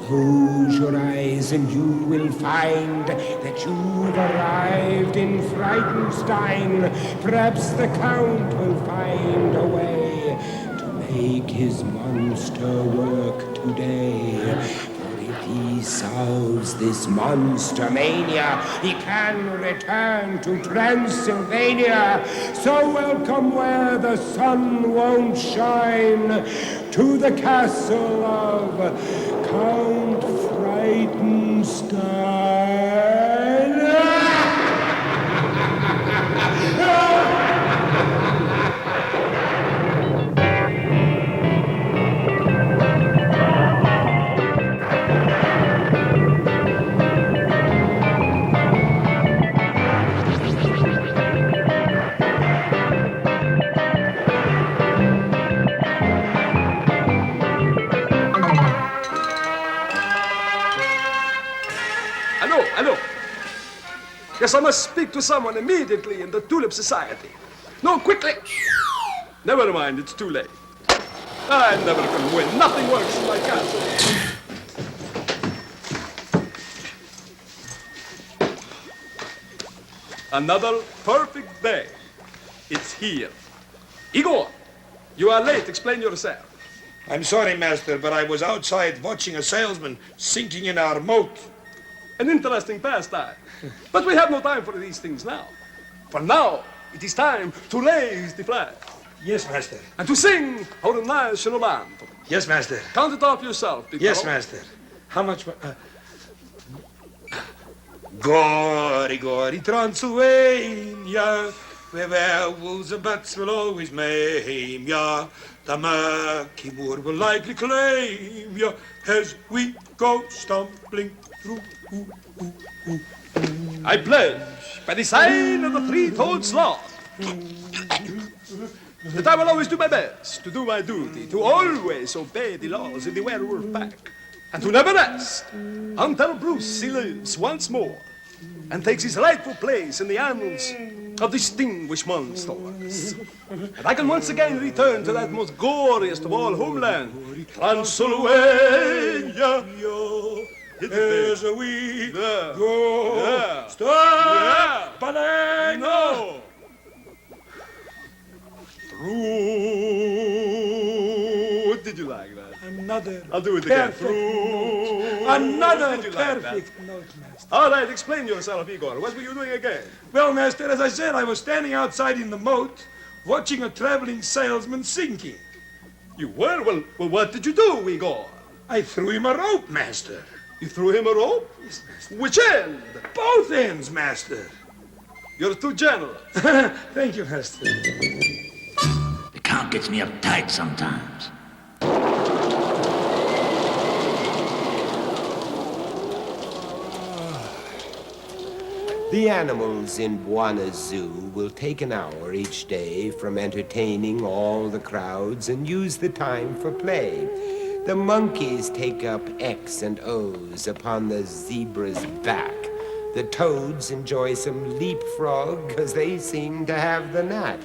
Close your eyes and you will find that you've arrived in Frightenstein. Perhaps the Count will find a way to make his monster work today. For if he solves this monster mania, he can return to Transylvania. So welcome where the sun won't shine, to the castle of Count Frightenstein. Hello. Yes, I must speak to someone immediately in the Tulip Society. No, quickly. Never mind, it's too late. I never can win. Nothing works in my castle. Another perfect day. It's here. Igor, you are late. Explain yourself. I'm sorry, master, but I was outside watching a salesman sinking in our moat. An interesting pastime. But we have no time for these things now. For now, it is time to raise the flag. Yes, master. And to sing our national anthem. Yes, master. Count it off yourself, big Yes, fellow. master. How much? Gory, gory Transylvania, where werewolves and bats will always maim ya. The murky moor will likely claim ya as we go stumbling through. I pledge by the sign of the three-toed sloth that I will always do my best to do my duty, to always obey the laws of the werewolf pack, and to never rest until Bruce lives once more and takes his rightful place in the annals of distinguished monsters. And I can once again return to that most glorious of all homeland, Transylvania. As we go, stop, bang, no. Through. Did you like that? Another. I'll do it again. Through. Another Did you like perfect that? note, master. All right, explain yourself, Igor. What were you doing again? Well, master, as I said, I was standing outside in the moat, watching a traveling salesman sinking. You were? Well, what did you do, Igor? I threw him a rope, master. You threw him a rope? Yes, master. Which end? Both ends, master. You're too generous. Thank you, master. The Count gets me uptight sometimes. The animals in Buona Zoo will take an hour each day from entertaining all the crowds and use the time for play. The monkeys take up X and O's upon the zebra's back. The toads enjoy some leapfrog because they seem to have the knack.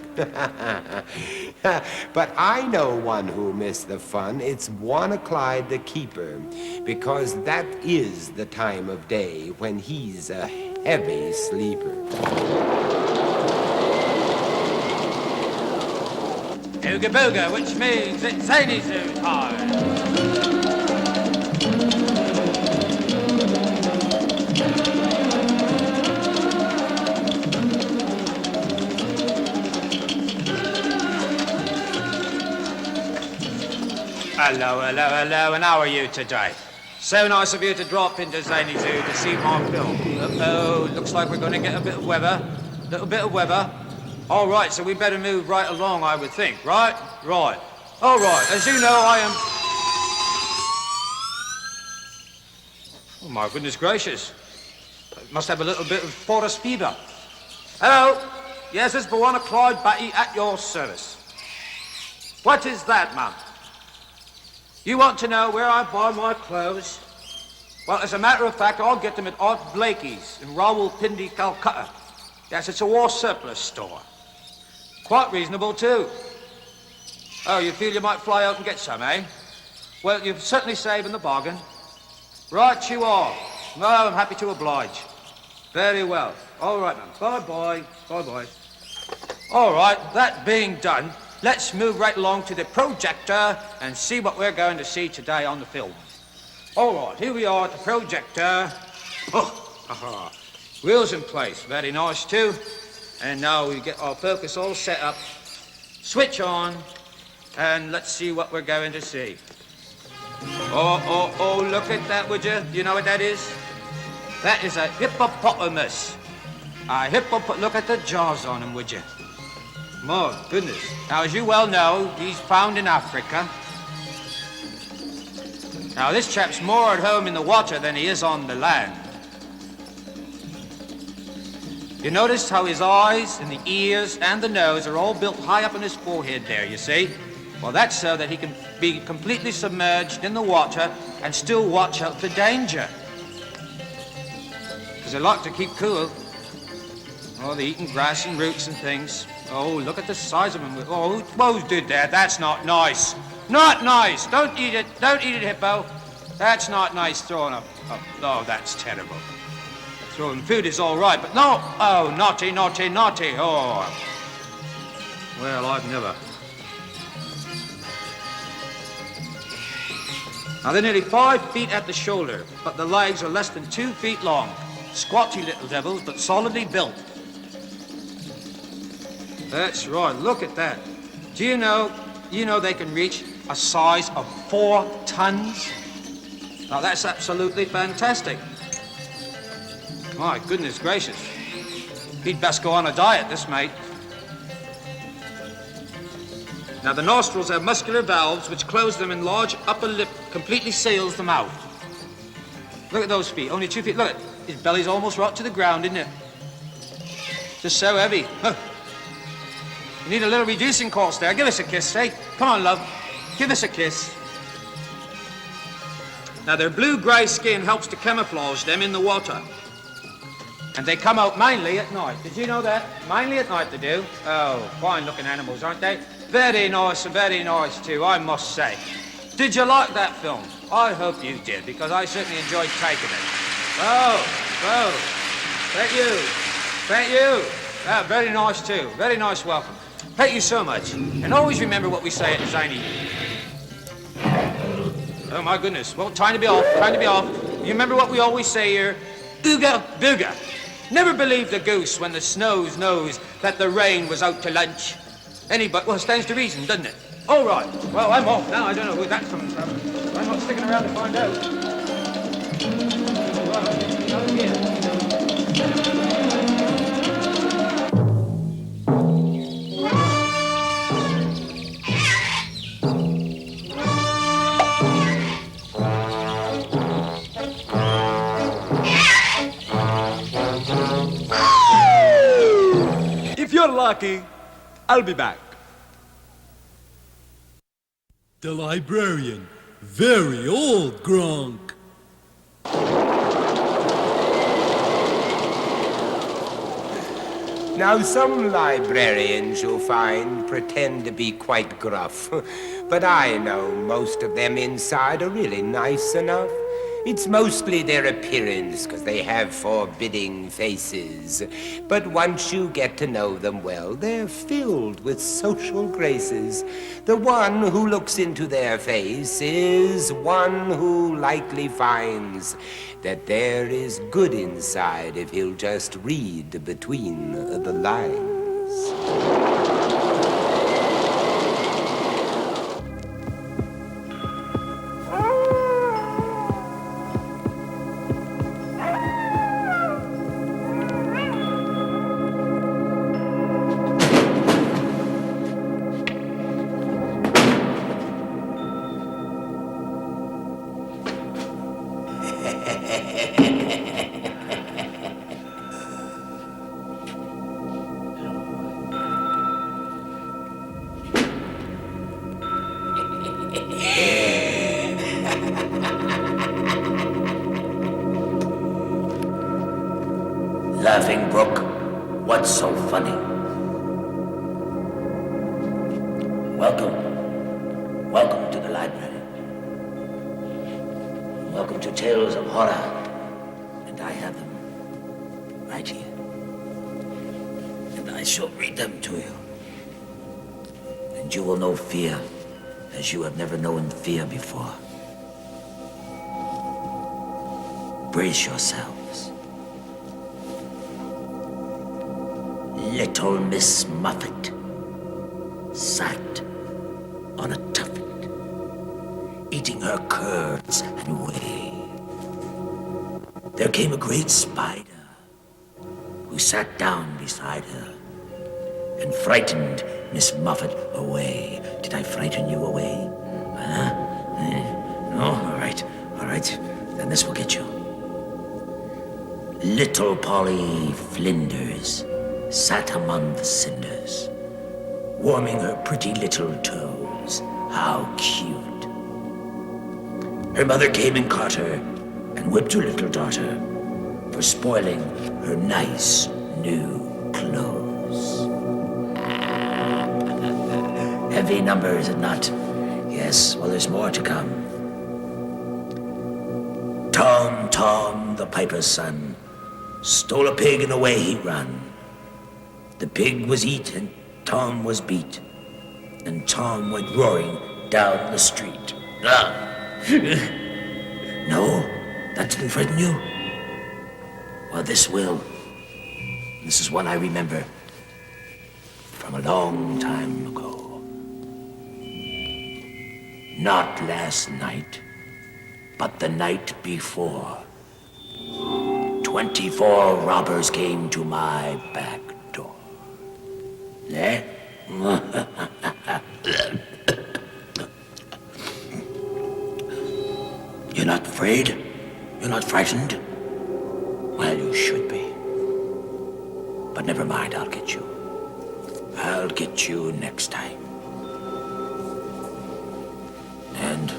But I know one who'll miss the fun. It's Buona Clyde the keeper, because that is the time of day when he's a heavy sleeper. Ooga booga, which means it's zany zoo time. Hello, and how are you today? So nice of you to drop into Zany Zoo to see my film. Uh-oh, looks like we're going to get a bit of weather. Little bit of weather. All right, so we better move right along, I would think, right? Right. All right, as you know, I am... Oh, my goodness gracious. Must have a little bit of forest fever. Hello? Yes, it's Buona Clyde Batty at your service. What is that, ma'am? You want to know where I buy my clothes? Well, as a matter of fact, I'll get them at Art Blakey's in Rawalpindi, Calcutta. Yes, it's a war surplus store. Quite reasonable, too. Oh, you feel you might fly out and get some, eh? Well, you've certainly saved in the bargain. Right you are. Well, I'm happy to oblige. Very well. All right, then. Bye-bye. Bye-bye. All right, that being done, let's move right along to the projector and see what we're going to see today on the film. All right, here we are at the projector. Oh, wheels in place. Very nice, too. And now we get our focus all set up. Switch on, and let's see what we're going to see. Oh, look at that, would you? You know what that is? That is a hippopotamus. Look at the jaws on him, would you? My goodness. Now, as you well know, he's found in Africa. Now, this chap's more at home in the water than he is on the land. You notice how his eyes and the ears and the nose are all built high up on his forehead there, you see? Well, that's so that he can be completely submerged in the water and still watch out for danger. Because they like to keep cool. Oh, they're eating grass and roots and things. Oh, look at the size of them. Oh, who did that? That's not nice. Not nice. Don't eat it. Don't eat it, hippo. That's not nice throwing up. Oh, that's terrible. Throwing food is all right, but no. Oh, naughty, naughty, naughty. Oh. Well, I've never. Now, they're nearly 5 feet at the shoulder, but the legs are less than 2 feet long. Squatty little devils, but solidly built. That's right, look at that. Do you know they can reach a size of 4 tons? Now, that's absolutely fantastic. My goodness gracious. He'd best go on a diet, this mate. Now, the nostrils have muscular valves which close them, and large upper lip completely seals the mouth. Look at those feet, only 2 feet. Look at it. His belly's almost right to the ground, isn't it? Just so heavy. Huh. You need a little reducing course there. Give us a kiss, hey? Come on, love. Give us a kiss. Now, their blue-grey skin helps to camouflage them in the water. And they come out mainly at night. Did you know that? Mainly at night they do. Oh, fine-looking animals, aren't they? Very nice, too, I must say. Did you like that film? I hope you did, because I certainly enjoyed taking it. Oh, thank you. Ah, very nice, too. Very nice welcome. Thank you so much. And always remember what we say at Zany. Oh, my goodness. Well, time to be off. You remember what we always say here? Ooga booga. Never believe the goose when the snows knows that the rain was out to lunch. Well, it stands to reason, doesn't it? All right. Well, I'm off now. I don't know who that's coming from. I'm not sticking around to find out. If you're lucky, I'll be back. The librarian, very old Gronk. Now, some librarians, you'll find, pretend to be quite gruff. But I know most of them inside are really nice enough. It's mostly their appearance, because they have forbidding faces. But once you get to know them well, they're filled with social graces. The one who looks into their face is one who likely finds that there is good inside if he'll just read between the lines. Laughing Brook, what's so funny? Welcome to the library. Welcome. welcome to Tales of Horror. And I have them right here. And I shall read them to you. And you will know fear as you have never known fear before. Brace yourselves. Little Miss Muffet sat on a tuffet, eating her curds and whey. There came a great spider who sat down beside her and frightened Miss Muffet away. Did I frighten you away? Huh? No? All right. Then this will get you. Little Polly Flinders sat among the cinders, warming her pretty little toes. How cute. Her mother came and caught her and whipped her little daughter for spoiling her nice new clothes. Heavy number, is it not? Yes, well, there's more to come. Tom, the piper's son, stole a pig and away he run. The pig was eat and Tom was beat, and Tom went roaring down the street. No, that didn't frighten you? Well, this will. This is one I remember from a long time ago. Not last night, but the night before. 24 robbers came to my back door. Eh? You're not afraid? You're not frightened? Well, you should be. But never mind, I'll get you. I'll get you next time. And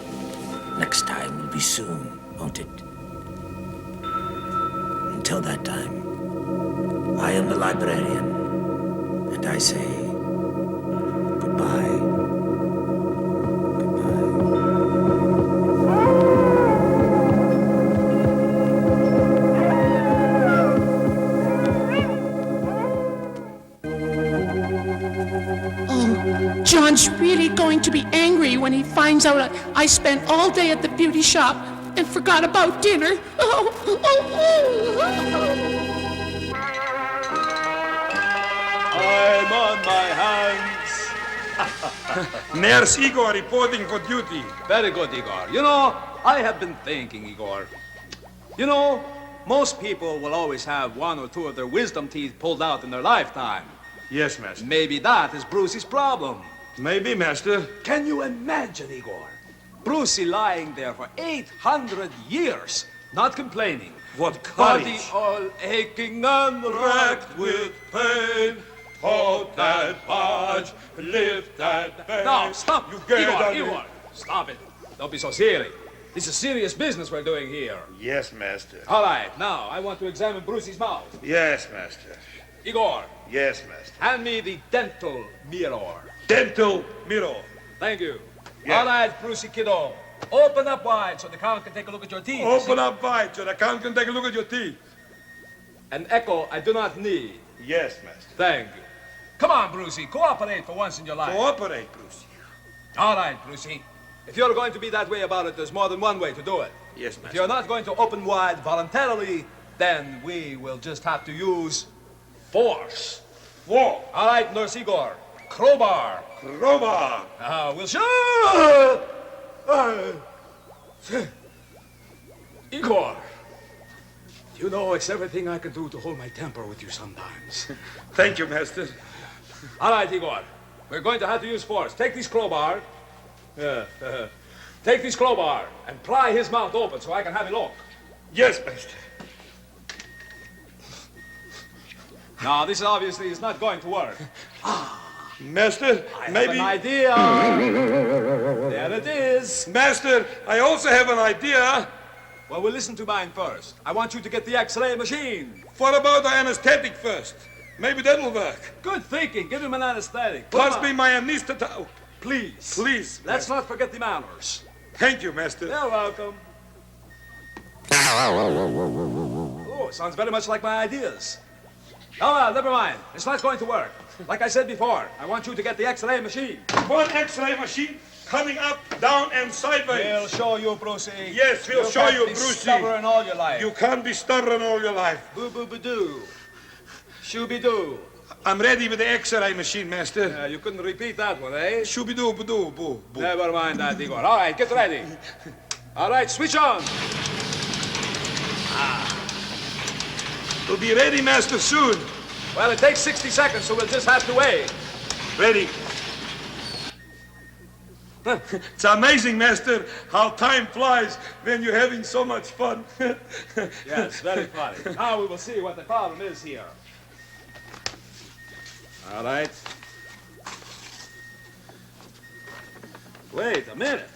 next time will be soon, won't it? Until that time, I am the librarian, and I say goodbye. John's really going to be angry when he finds out I spent all day at the beauty shop and forgot about dinner. I'm on my hands. Nurse Igor reporting for duty. Very good, Igor. You know, I have been thinking, Igor. You know, most people will always have one or two of their wisdom teeth pulled out in their lifetime. Yes, master. Maybe that is Brucey's problem. Maybe, master. Can you imagine, Igor? Brucey lying there for 800 years, not complaining. What Body courage. all aching and racked with pain. Hold that barge, lift that bed. No, stop! You get on Igor! Stop it. Don't be so silly. This is serious business we're doing here. Yes, master. All right, now I want to examine Brucey's mouth. Yes, master. Igor, Yes, master. hand me the dental mirror. Dental mirror. Thank you. Yeah. All right, Brucey kiddo. Open up wide so the count can take a look at your teeth. Open up wide so the count can take a look at your teeth. An echo I do not need. Yes, master. Thank you. Come on, Brucey. Cooperate for once in your life. Cooperate, Bruce. All right, Brucey. If you're going to be that way about it, there's more than one way to do it. Yes, If master. you're not going to open wide voluntarily, then we will just have to use force. War. All right, Nurse Igor. Crowbar. Crowbar. We'll shoot. Igor. You know, it's everything I can do to hold my temper with you sometimes. Thank you, master. All right, Igor. We're going to have to use force. Take this crowbar. Take this crowbar and pry his mouth open so I can have a look. Yes, master. Now, this obviously is not going to work. Master, I have maybe... an idea. There it is. Master, I also have an idea. Well, we'll listen to mine first. I want you to get the X-ray machine. What about the anesthetic first? Maybe that'll work. Good thinking. Give him an anesthetic. Put Pass him me on. my anesthetic. Please. Please. Let's master. not forget the manners. Thank you, master. You're welcome. Oh, it sounds very much like my ideas. Oh, well, never mind. It's not going to work. Like I said before, I want you to get the X-ray machine. One X-ray machine coming up, down, and sideways. We'll show you, Brucey. Yes, we'll show you, Brucey. You can't be stubborn all your life. You can't be stubborn all your life. Boo-boo-ba-doo. Shooby-doo. I'm ready with the X-ray machine, master. You couldn't repeat that one, eh? Shooby-doo-ba-doo-boo. Never mind that, Igor. All right, get ready. All right, switch on. We'll be ready, master, soon. Well, it takes 60 seconds, so we'll just have to wait. Ready. It's amazing, master, how time flies when you're having so much fun. Yes, very funny. Now we will see what the problem is here. All right. Wait a minute.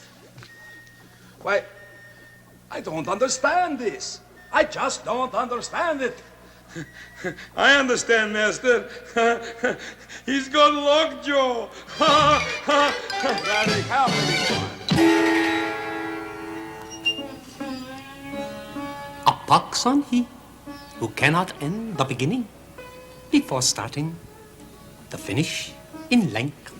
Why, I don't understand this. I just don't understand it. I understand, master. He's got lockjaw. Very careful. A pox on he who cannot end the beginning before starting the finish in length.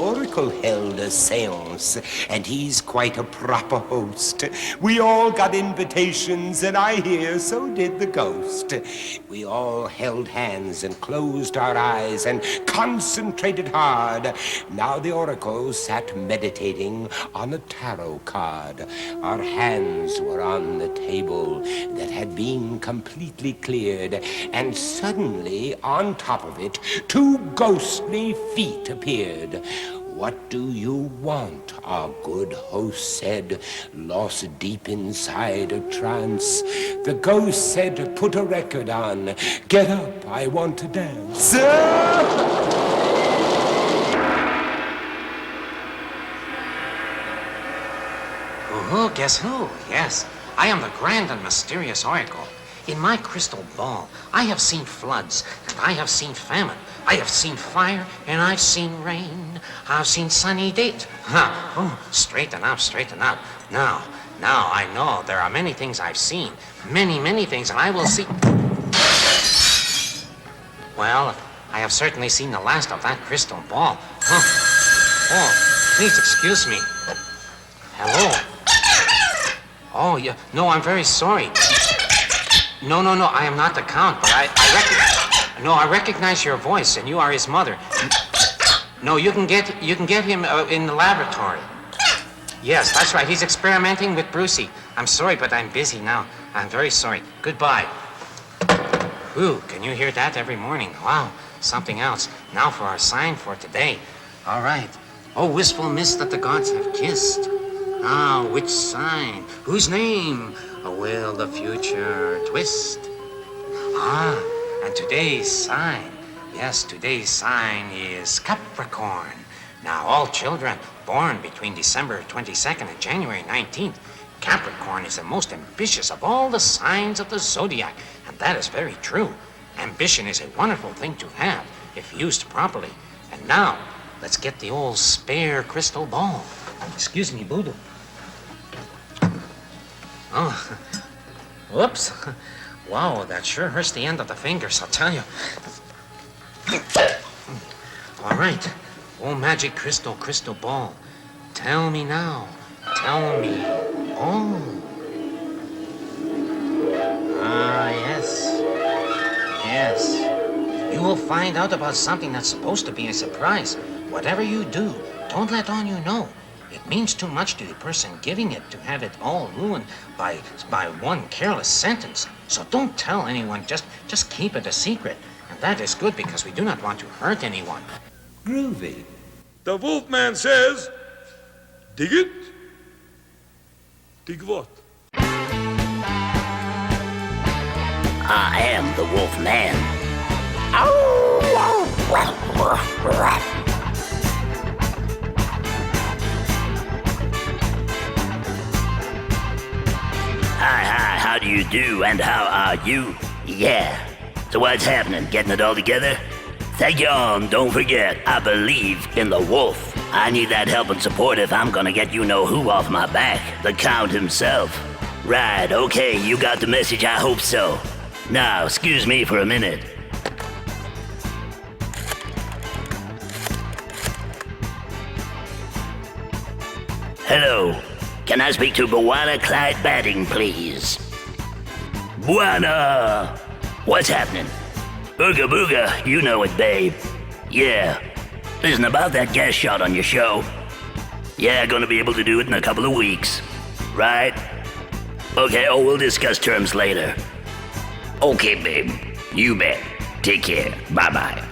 Oracle held a seance, and he's quite a proper host. We all got invitations, and I hear so did the ghost. We all held hands and closed our eyes and concentrated hard. Now the Oracle sat meditating on a tarot card. Our hands were on the table that had been completely cleared, and suddenly, on top of it, two ghostly feet appeared. What do you want? Our good host said, lost deep inside a trance. The ghost said, put a record on. Get up, I want to dance. Oh, guess who? Yes, I am the grand and mysterious Oracle. In my crystal ball, I have seen floods, and I have seen famine. I have seen fire, and I've seen rain. I've seen sunny days. Oh, straighten up, straighten up. Now, I know there are many things I've seen. Many things, and I will see. Well, I have certainly seen the last of that crystal ball. Oh, please excuse me. Hello? Oh, yeah. No, I'm very sorry. No, I am not the Count, but I recognize your voice, and you are his mother. No, you can get him in the laboratory. Yes, that's right. He's experimenting with Brucey. I'm sorry, but I'm busy now. I'm very sorry. Goodbye. Ooh, can you hear that every morning? Wow, something else. Now for our sign for today. All right. Oh, wistful mist that the gods have kissed. Ah, which sign? Whose name? Will the future twist? Ah, and today's sign. Yes, today's sign is Capricorn. Now, all children born between December 22nd and January 19th, Capricorn is the most ambitious of all the signs of the zodiac, and that is very true. Ambition is a wonderful thing to have if used properly. And now, let's get the old spare crystal ball. Excuse me, Boodle. Oh, whoops. Wow, that sure hurts the end of the fingers, I'll tell you. All right. Oh, magic crystal ball. Tell me now. Tell me. Oh. Ah, yes. Yes. You will find out about something that's supposed to be a surprise. Whatever you do, don't let on you know. It means too much to the person giving it to have it all ruined by one careless sentence. So don't tell anyone, just keep it a secret. And that is good because we do not want to hurt anyone. Groovy. The Wolfman says, dig it? Dig what? I am the Wolfman. Hi, how do you do, and how are you? Yeah. So what's happening? Getting it all together? Thank you all. Don't forget, I believe in the wolf. I need that help and support if I'm gonna get you-know-who off my back. The Count himself. Right, okay, you got the message, I hope so. Now, excuse me for a minute. Hello. Can I speak to Buana Clyde Batting, please? Buana! What's happening? Booga booga, you know it, babe. Yeah. Listen, about that guest shot on your show. Yeah, gonna be able to do it in a couple of weeks. Right? Okay, we'll discuss terms later. Okay, babe. You bet. Take care. Bye-bye.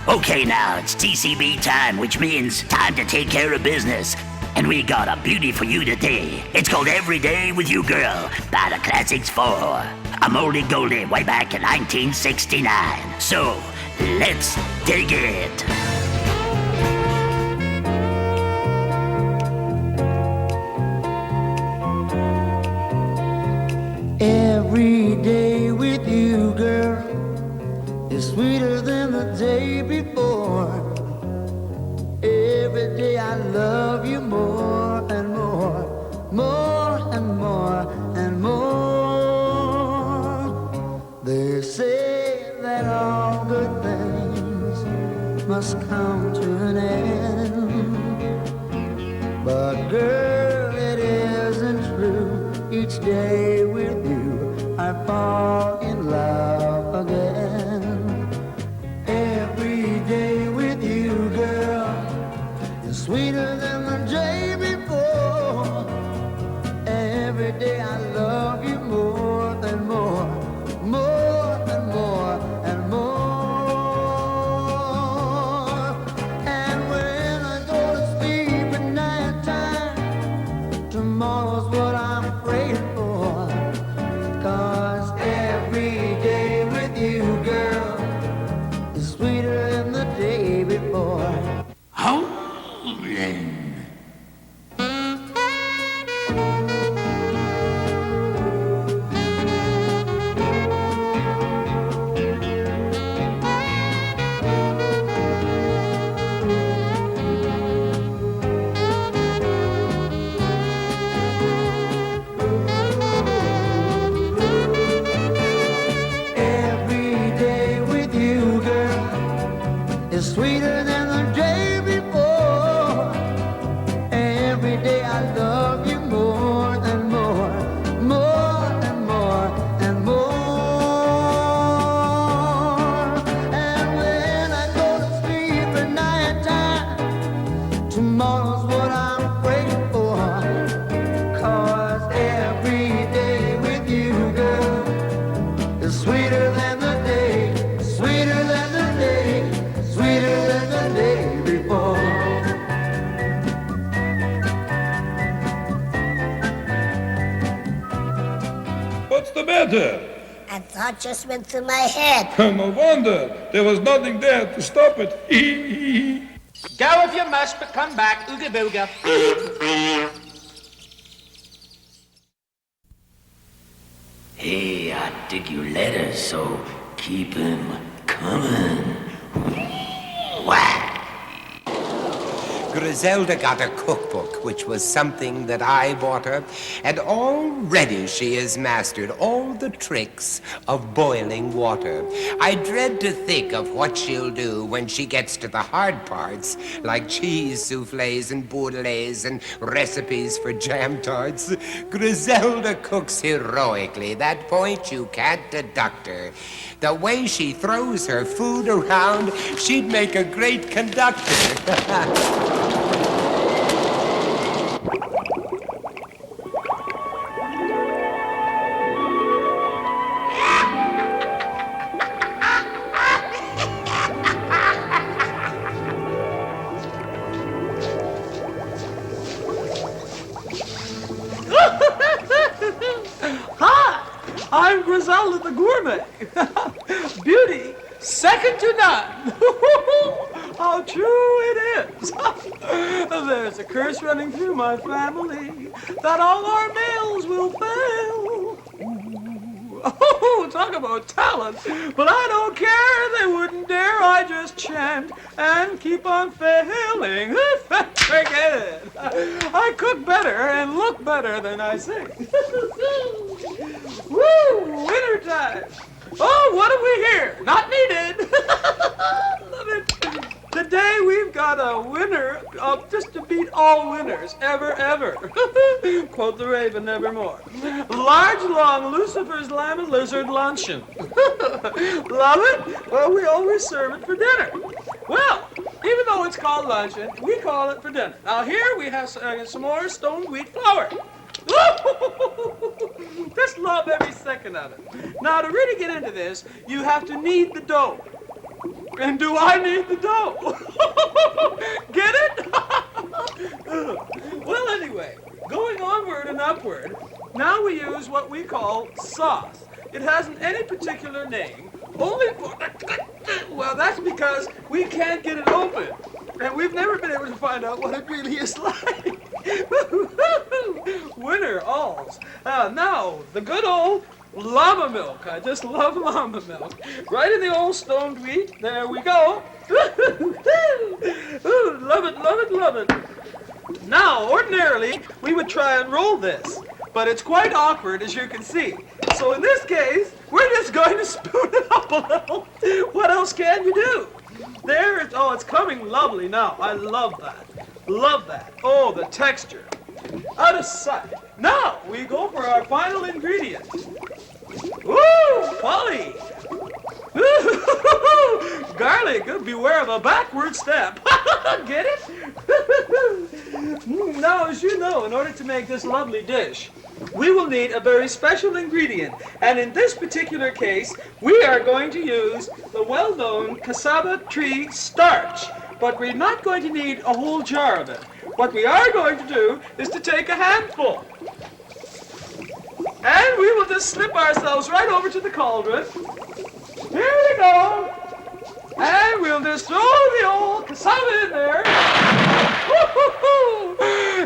Okay, now it's TCB time, which means time to take care of business. And we got a beauty for you today. It's called Every Day With You Girl by the Classics 4. A moldy goldie way back in 1969. So, let's dig it. Every day with you, girl, is sweeter than the day before. Every day I love you more and more, more and more and more. They say that all good things must come to an end, but girl, it isn't true. Each day with you, I fall in love again. Every day with you, girl, sweeter than the day before. Every day I love you more and more, more and more and more. And when I go to sleep at night time, tomorrow's what I'm praying for. 'Cause every day with you, girl, is sweeter than the day before. Sweeter than the day before. Every day I love you more and more, more and more and more. And when I go to sleep at night time, tomorrow's what I'm praying for. 'Cause every day with you, girl, is sweeter than the day, sweeter than the day, sweeter than the day before. What's the matter? A thought just went through my head. No wonder. There was nothing there to stop it. Go if you must, but come back. Ooga booga. Hey, I dig your letters, so keep 'em coming. Whack! Griselda got a cookbook, which was something that I bought her, and already she has mastered all the tricks of boiling water. I dread to think of what she'll do when she gets to the hard parts, like cheese soufflés and bourdelets and recipes for jam tarts. Griselda cooks heroically. That point you can't deduct her. The way she throws her food around, she'd make a great conductor. Hi, I'm Griselda the Gourmet. Beauty, second to none. How true it is. There's a curse running through my family that all our males will fail. Oh, talk about talent. But I don't care, they wouldn't dare. I just chant and keep on failing. Forget it. I cook better and look better than I sing. Woo! Winter time. Oh, what have we here? Not needed. Love it. Today we've got a winner just to beat all winners, ever. Quote the raven, nevermore. Large, long Lucifer's lamb and lizard luncheon. Love it? Well, we always serve it for dinner. Well, even though it's called luncheon, we call it for dinner. Now here we have some more stoned wheat flour. Just love every second of it. Now, to really get into this, you have to knead the dough. And do I need the dough? Get it? Well, anyway, going onward and upward, now we use what we call sauce. It hasn't any particular name, only for... Well, that's because we can't get it open. And we've never been able to find out what it really is like. Winner alls. Now, the good old llama milk. I just love llama milk. Right in the old stoned wheat. There we go. Ooh, love it, love it, love it. Now, ordinarily, we would try and roll this, but it's quite awkward, as you can see. So in this case, we're just going to spoon it up a little. What else can you do? There it's, oh, it's coming lovely now. I love that. Love that. Oh, the texture. Out of sight. Now, we go for our final ingredient. Woo! Polly! Garlic, beware of a backward step. Get it? Now, as you know, in order to make this lovely dish, we will need a very special ingredient. And in this particular case, we are going to use the well-known cassava tree starch. But we're not going to need a whole jar of it. What we are going to do is to take a handful. And we will just slip ourselves right over to the cauldron. Here we go. And we'll just throw the old cassava in there.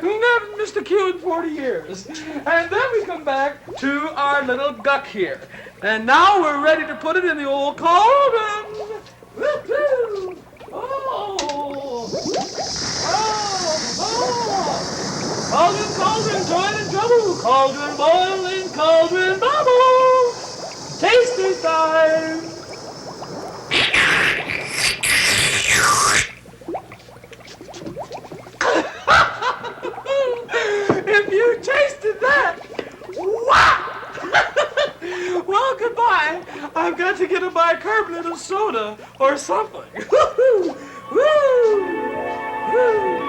Never missed a cue in 40 years. And then we come back to our little guck here. And now we're ready to put it in the old cauldron. Woo-hoo! Oh! Cauldron, cauldron, join in trouble. Cauldron boiling, cauldron bubble. Tasting time. If you tasted that, wow! Well, goodbye. I've got to get a bicarbonate of soda or something. Woo! Woo! Woo!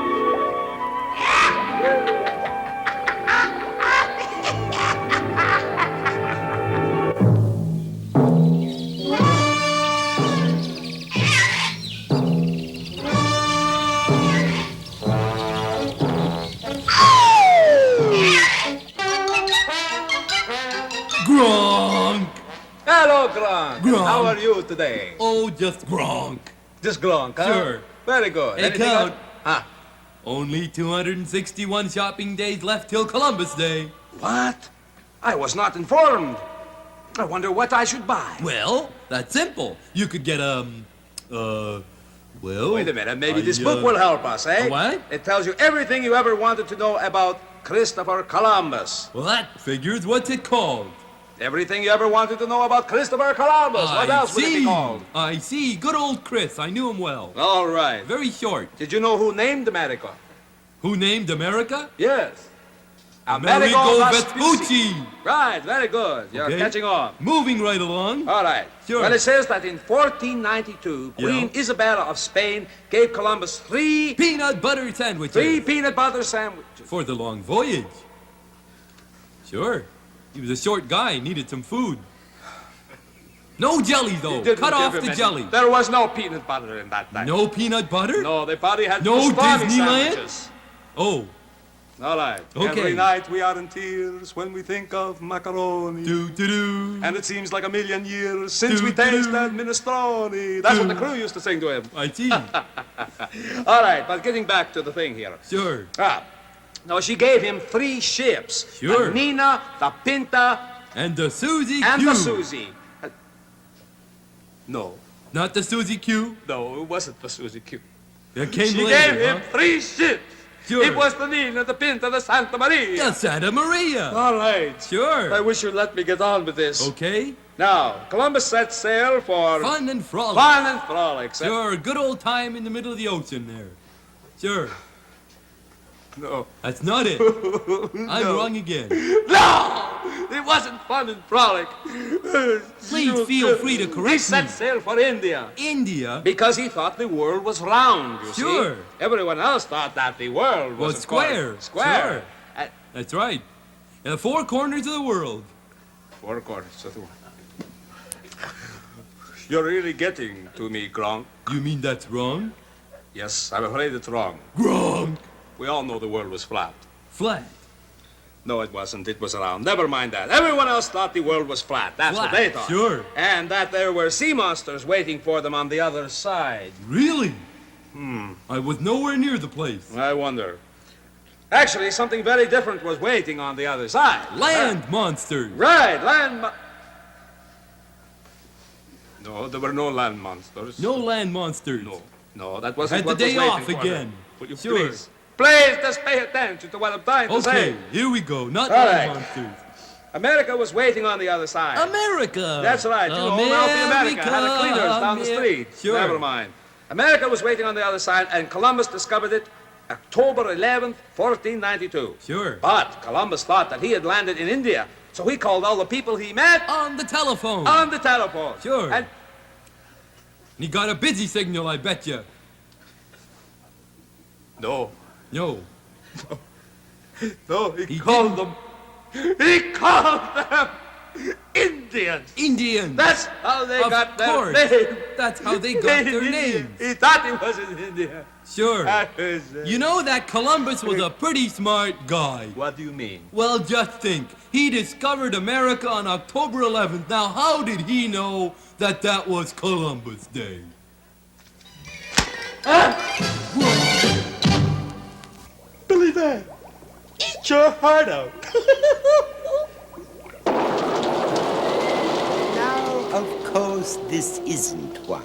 Gronk! Hello, Gronk. Gronk. How are you today? Oh, just Gronk. Just Gronk, huh? Sure. Very good. Hey, Anything Count. else? Only 261 shopping days left till Columbus Day. What? I was not informed. I wonder what I should buy. Well, that's simple. You could get, well... Wait a minute. Maybe this book will help us, eh? What? It tells you everything you ever wanted to know about Christopher Columbus. Well, that figures. What's it called? Everything you ever wanted to know about Christopher Columbus. What else would it be called? I see. Good old Chris. I knew him well. All right. Very short. Did you know who named America? Who named America? Yes. Amerigo Vespucci. Right, very good. You're catching on. Moving right along. All right. Sure. Well, it says that in 1492, Queen Isabella of Spain gave Columbus 3 peanut butter sandwiches. 3 peanut butter sandwiches. For the long voyage. Sure. He was a short guy, needed some food. No jelly, though. Cut off the jelly. There was no peanut butter in that time. No peanut butter? No, they probably had no pastrami Disneyland? sandwiches. Oh. All right. Okay. Every night we are in tears when we think of macaroni. Do-do-do. And it seems like a million years since we tasted minestrone. That's what the crew used to sing to him. I see. All right, but getting back to the thing here. Sure. Now, she gave him 3 ships. Sure. The Nina, the Pinta, and the Susie and Q. the Susie. No. Not the Suzy Q? No, it wasn't the Suzy Q. It came She later, gave him 3 ships. Sure. It was the Nina, the Pinta, the Santa Maria. The Santa Maria. All right. Sure. I wish you'd let me get on with this. Okay. Now, Columbus set sail for... Fun and frolic. Fun and frolic. Sure, good old time in the middle of the ocean there. Sure. No. That's not it. I'm wrong again. No! It wasn't fun and frolic. Please feel free to correct me. He set sail for India. India? Because he thought the world was round, you see. Sure. Everyone else thought that the world was square. Square. Sure. That's right. In the 4 corners of the world. 4 corners of the world. You're really getting to me, Gronk. You mean that's wrong? Yes, I'm afraid it's wrong. Gronk! We all know the world was flat. Flat? No, it wasn't. It was round. Never mind that. Everyone else thought the world was flat. That's what they thought. Sure. And that there were sea monsters waiting for them on the other side. Really? I was nowhere near the place. I wonder. Actually, something very different was waiting on the other side. Land monsters. Right, No, there were no land monsters. No land monsters. No, that wasn't Had what the was day waiting off for again. them. Will you Sure. Please just pay attention to what I'm trying to say. Okay, here we go. Not All land right. monsters. America was waiting on the other side. America. That's right. You know, Wealthy America had a cleaners down the street. Sure. Never mind. America was waiting on the other side, and Columbus discovered it October 11th, 1492. Sure. But Columbus thought that he had landed in India, so he called all the people he met On the telephone. on the telephone. Sure. And he got a busy signal, I bet you. no, No. no, he called them. He called them Indians. Indians. That's how they Of got course. their name. That's how they got their names. He thought he was in India. Sure. That was, You know that Columbus was a pretty smart guy. What do you mean? Well, just think. He discovered America on October 11th. Now, how did he know that that was Columbus Day? Billy Van, eat your heart out. Now, of course, this isn't one.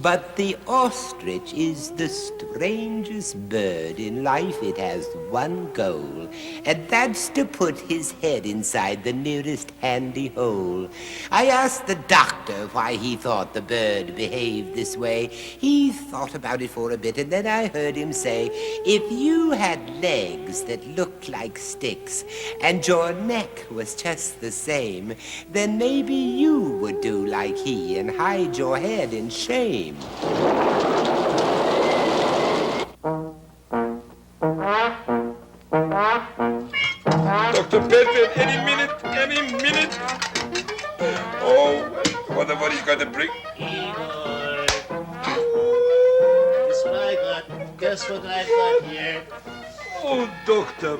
But the ostrich is the strangest bird in life. It has one goal, and that's to put his head inside the nearest handy hole. I asked the doctor why he thought the bird behaved this way. He thought about it for a bit, and then I heard him say, if you had legs that looked like sticks, and your neck was just the same, then maybe you would do like he and hide your head in shame. Dr. Bedford, any minute. Oh, I wonder what he's going to bring. Igor. That's what I got. Guess what I got here? Oh, Dr.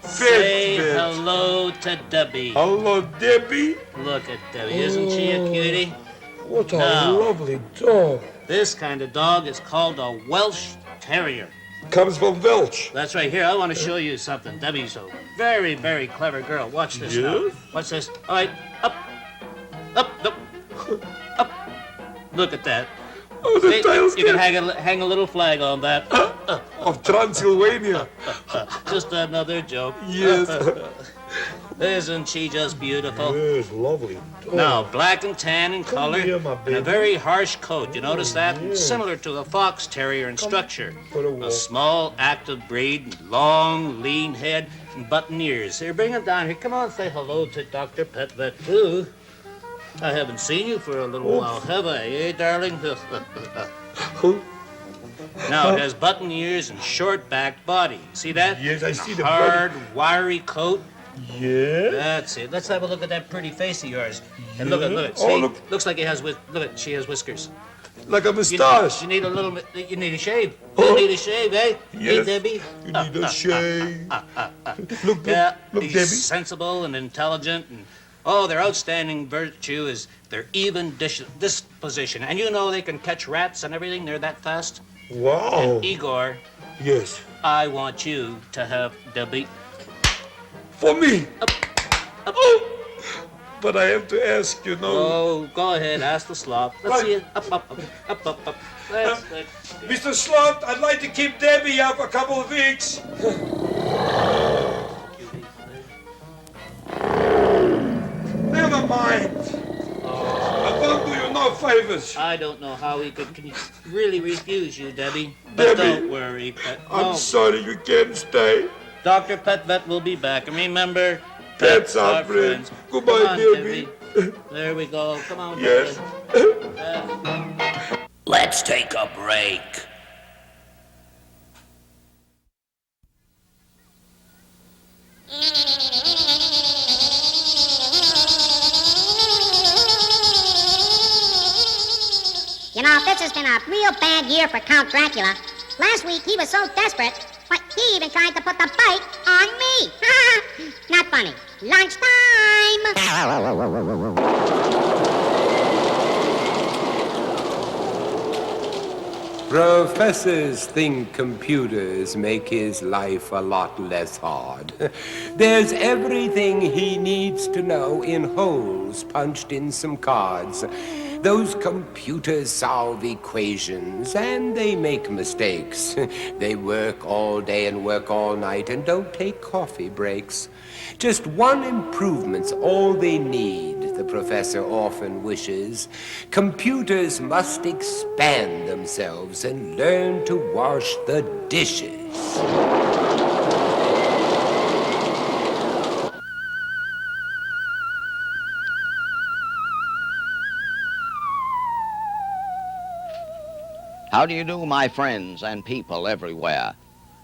Say Bedford. hello to Debbie. Hello, Debbie. Look at Debbie. Isn't she a cutie? What a Now, lovely dog. This kind of dog is called a Welsh Terrier. Comes from Welch. That's right. Here, I want to show you something. Debbie's a very, very clever girl. Watch this now. Yes? Watch this. All right. Up. Up. Look at that. Oh, the See, tail's you can good. hang a little flag on that. Of Transylvania. Just another joke. Yes. Isn't she just beautiful? Yes, lovely dog. Now, black and tan in color, here, my and a baby. very harsh coat. You notice that? yes. Similar to a fox terrier in structure. for a A walk. small, active breed, long, lean head, and button ears. Here, bring him down here. Come on, say hello to Dr. Pet Vet, too. I haven't seen you for a little while, have I, eh, darling? Now, it has button ears and short-backed body. See that? Yes, I see the hard, wiry coat. Yeah? That's it. Let's have a look at that pretty face of yours. And look at Oh, see, look. looks like he has look at she has whiskers. Like a You mustache. need a little bit. You need a shave. Oh. You need a shave, eh? Hey, Yes. Debbie. You need a shave. Look, Yeah, look, he's Debbie. sensible and intelligent, and their outstanding virtue is their even disposition. And you know they can catch rats and everything. They're that fast. Wow. And Igor, Yes. I want you to have Debbie. For me. Up. Oh. but I have to ask, you know. Oh, go ahead, ask the slop. Let's see it. Up. Let's Mr. Slot, I'd like to keep Debbie up a couple of weeks. Never mind. I won't do you no favors. I don't know how we could really refuse you, Debbie. But don't worry, Pet. I'm sorry you can't stay. Dr. Pet Vet will be back. And remember, pets are friends. Goodbye, Come on, Debbie. There we go. Come on, yes. Let's take a break. You know, this has been a real bad year for Count Dracula. Last week, he was so desperate, he even tried to put the bite on me. Not funny. Lunchtime! Professors think computers make his life a lot less hard. There's everything he needs to know in holes punched in some cards. Those computers solve equations, and they make mistakes. They work all day and work all night and don't take coffee breaks. Just one improvement's all they need, the professor often wishes. Computers must expand themselves and learn to wash the dishes. How do you do, my friends and people everywhere?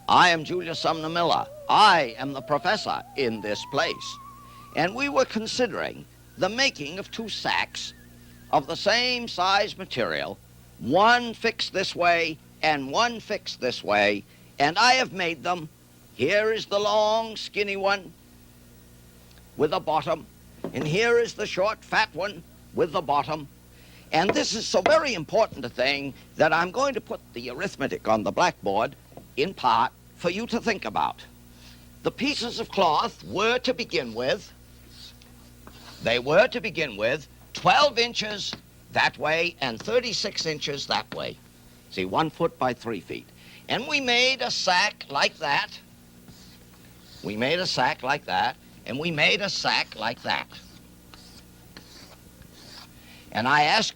I am Julius Sumner Miller. I am the professor in this place. And we were considering the making of 2 sacks of the same size material, one fixed this way and one fixed this way, and I have made them. Here is the long, skinny one with a bottom, and here is the short, fat one with the bottom. And this is so very important a thing that I'm going to put the arithmetic on the blackboard in part for you to think about. The pieces of cloth were to begin with, 12 inches that way and 36 inches that way. See, 1 foot by 3 feet. And we made a sack like that. We made a sack like that, and we made a sack like that. And I urge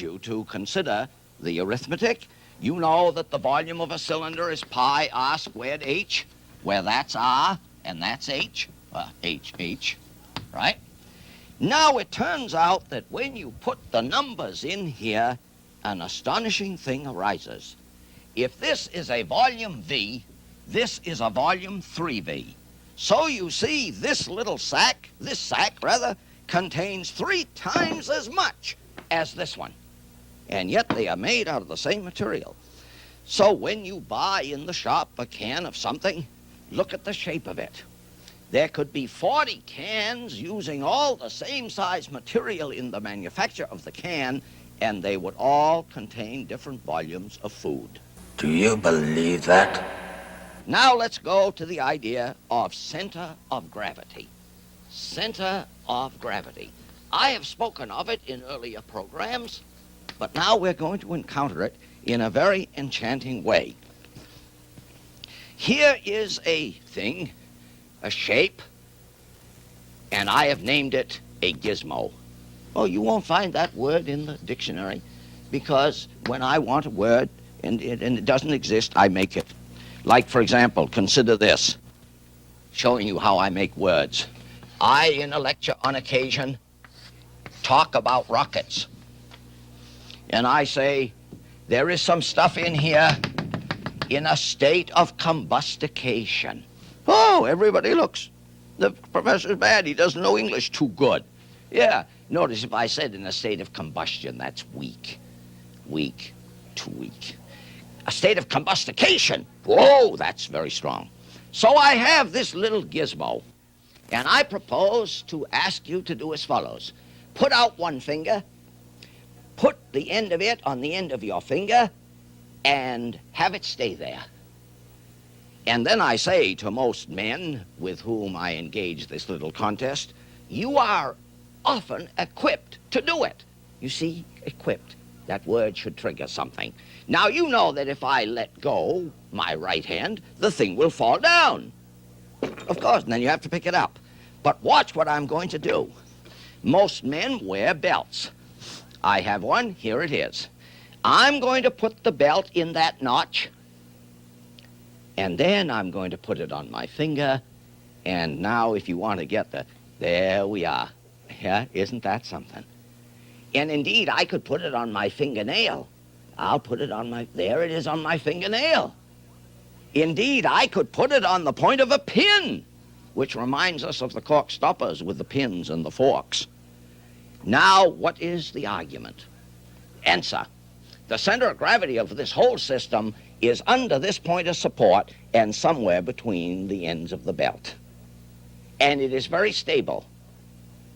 you to consider the arithmetic. You know that the volume of a cylinder is pi r squared h, where that's r and that's h, h, right? Now it turns out that when you put the numbers in here, an astonishing thing arises. If this is a volume V, this is a volume 3V. So you see this sack, contains 3 times as much as this one. And yet they are made out of the same material. So when you buy in the shop a can of something, look at the shape of it. There could be 40 cans using all the same size material in the manufacture of the can, and they would all contain different volumes of food. Do you believe that? Now let's go to the idea of center of gravity. Center of gravity. I have spoken of it in earlier programs, but now we're going to encounter it in a very enchanting way. Here is a thing, a shape, and I have named it a gizmo. Oh, you won't find that word in the dictionary, because when I want a word and it doesn't exist, I make it. Like, for example, consider this, showing you how I make words. I, in a lecture on occasion, talk about rockets. And I say, there is some stuff in here in a state of combustication. Oh, everybody looks. The professor's bad. He doesn't know English too good. Yeah, notice if I said in a state of combustion, that's weak. Weak, too weak. A state of combustication, whoa, that's very strong. So I have this little gizmo, and I propose to ask you to do as follows. Put out one finger, put the end of it on the end of your finger, and have it stay there. And then I say to most men with whom I engage this little contest, you are often equipped to do it. You see, equipped. That word should trigger something. Now, you know that if I let go my right hand, the thing will fall down. Of course, and then you have to pick it up. But watch what I'm going to do. Most men wear belts. I have one. Here it is. I'm going to put the belt in that notch, and then I'm going to put it on my finger. And now, if you want to get there we are. Yeah, isn't that something? And indeed, I could put it on my fingernail. I'll put it on there it is on my fingernail. Indeed, I could put it on the point of a pin, which reminds us of the cork stoppers with the pins and the forks. Now, what is the argument? Answer. The center of gravity of this whole system is under this point of support and somewhere between the ends of the belt. And it is very stable.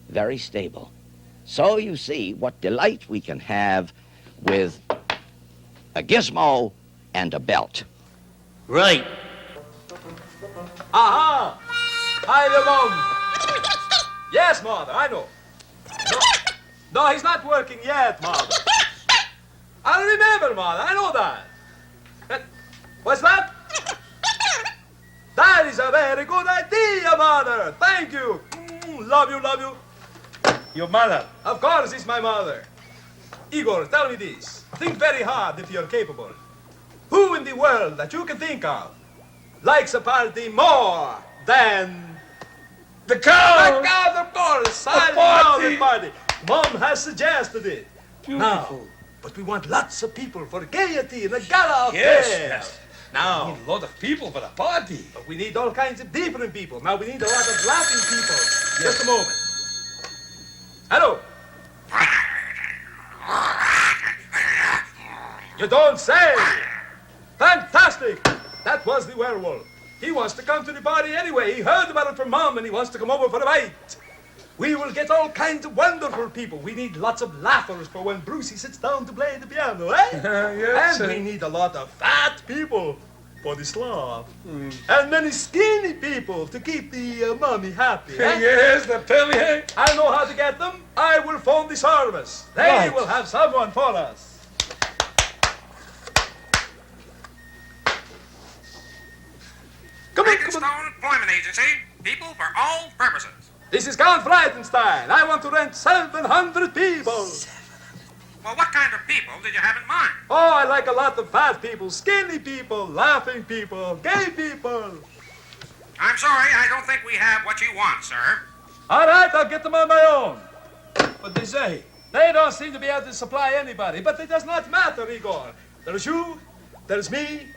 Very stable. So you see what delight we can have with a gizmo and a belt. Right. Aha! Hi there, Mom. Yes, Mother, I know. No, he's not working yet, Mother. I remember, Mother, I know that. What's that? That is a very good idea, Mother. Thank you. Love you, love you. Your mother? Of course, it's my mother. Igor, tell me this. Think very hard if you're capable. Who in the world that you can think of likes a party more than... The cow! The cow, of course. I love the party. Mom has suggested it. Beautiful. Now, but we want lots of people for gaiety and a gala affair. Yes. Now, We need a lot of people for the party. but we need all kinds of different people. Now, we need a lot of laughing people. Just a moment. Hello. You don't say. Fantastic. That was the werewolf. He wants to come to the party anyway. He heard about it from Mom, and he wants to come over for a bite. We will get all kinds of wonderful people. We need lots of laughers for when Brucey sits down to play the piano, eh? Yes, and we need a lot of fat people for the sloth. And many skinny people to keep the mommy happy, eh? Yes, the belly ache. I know how to get them. I will phone the service. They Right. will have someone for us. Come on, come on. Employment Agency. People for all purposes. This is Count Frightenstein. I want to rent 700 people. Well, what kind of people did you have in mind? Oh, I like a lot of fat people, skinny people, laughing people, gay people. I'm sorry, I don't think we have what you want, sir. All right, I'll get them on my own. What they say? They don't seem to be able to supply anybody, but it does not matter, Igor. There's you, there's me,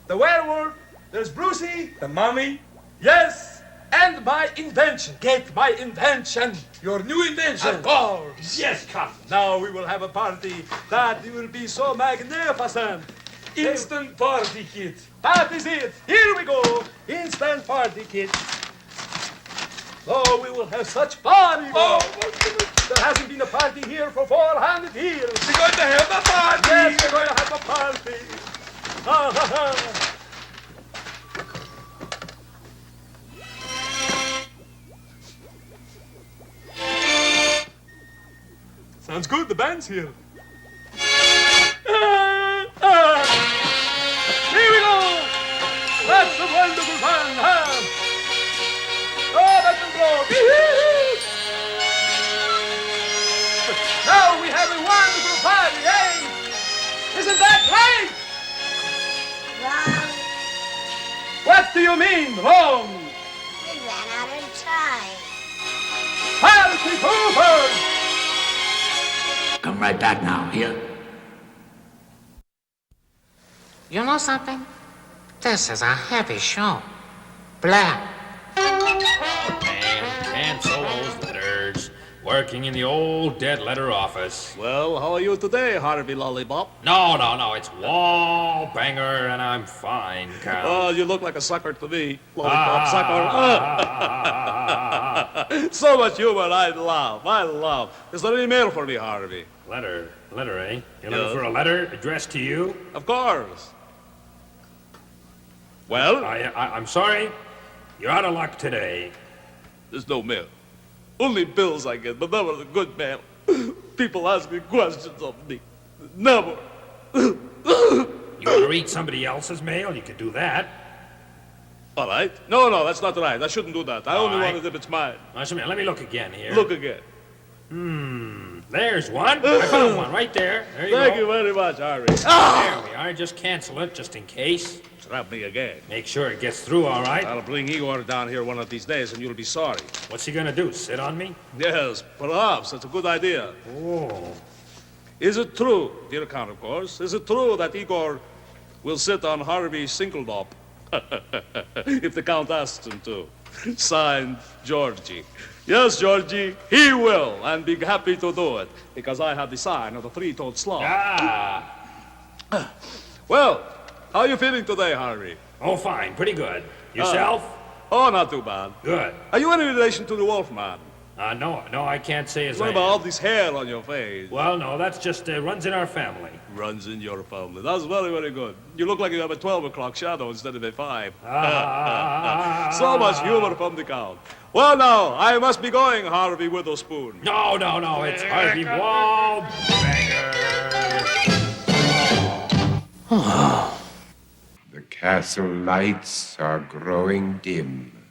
the werewolf, there's Brucey. The mommy? Yes, and my invention. Get my invention. Your new invention? Of course. Yes, come. Now we will have a party that will be so magnificent. Instant party kit. That is it. Here we go. Instant party kit. Oh, we will have such fun, Igor. Oh, there hasn't been a party here for 400 years. we're going to have a party. Yes, we're going to have a party. Ha, ha, ha. Sounds good, the band's here. Here we go! That's a wonderful fun, huh? Oh, that will blow. Now we have a wonderful party, eh? Isn't that right? Wrong. What do you mean, wrong? We ran out of time. Party Cooper! Come right back now, here. You know something? This is a heavy show. Blah. Man, cancel those letters. Working in the old dead letter office. Well, how are you today, Harvey Lollipop? No, it's wall banger, and I'm fine, Count. Oh, you look like a sucker to me, Lollipop sucker. So much humor, I love. Is there any mail for me, Harvey? Letter, eh? You're looking for a letter addressed to you? Of course. Well? I'm sorry. You're out of luck today. There's no mail. Only bills I get, but never the good mail. People asking questions of me. Never. You want to read somebody else's mail? You could do that. All right. No, that's not right. I shouldn't do that. I only want it if it's mine. Let me look again here. Look again. There's one. I found one right there. There you go. Thank you very much, Harry. There we are. Just cancel it, just in case. Trap me again. Make sure it gets through all right. I'll bring Igor down here one of these days, and you'll be sorry. What's he gonna do, sit on me? Yes, perhaps. That's a good idea. Oh. Is it true, dear Count, of course, is it true that Igor will sit on Harvey's Sinkeldop? If the Count asks him to. Signed, Georgie. Yes, Georgie, he will, and be happy to do it, because I have the sign of the three-toed sloth. Ah. Well, how are you feeling today, Harvey? Oh, fine, pretty good. Yourself? Oh, not too bad. Good. Are you any relation to the Wolfman? No, I can't say as What I about am. all this hair on your face? Well, no, that's just runs in our family. Runs in your family. That's very, very good. You look like you have a 12 o'clock shadow instead of a 5. So much humor from the Count. Well, now, I must be going, Harvey Witherspoon. No, it's Harvey Wallbanger. The castle lights are growing dim.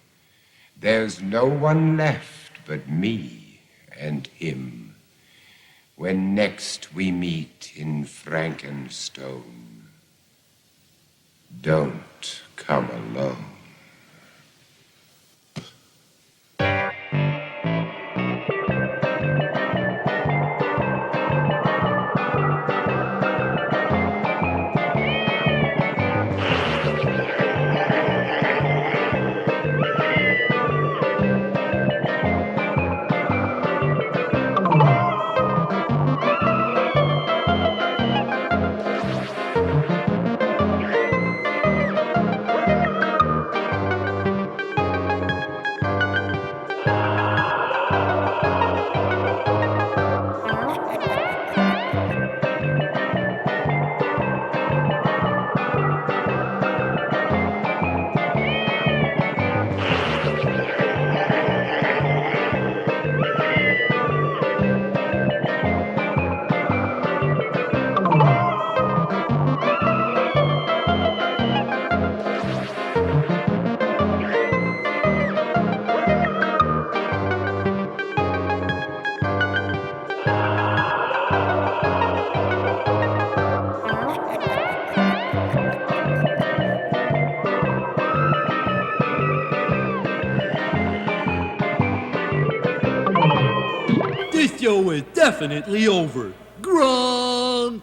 There's no one left but me and him. When next we meet in Frankenstone, don't come alone. This show is definitely over. Grunk!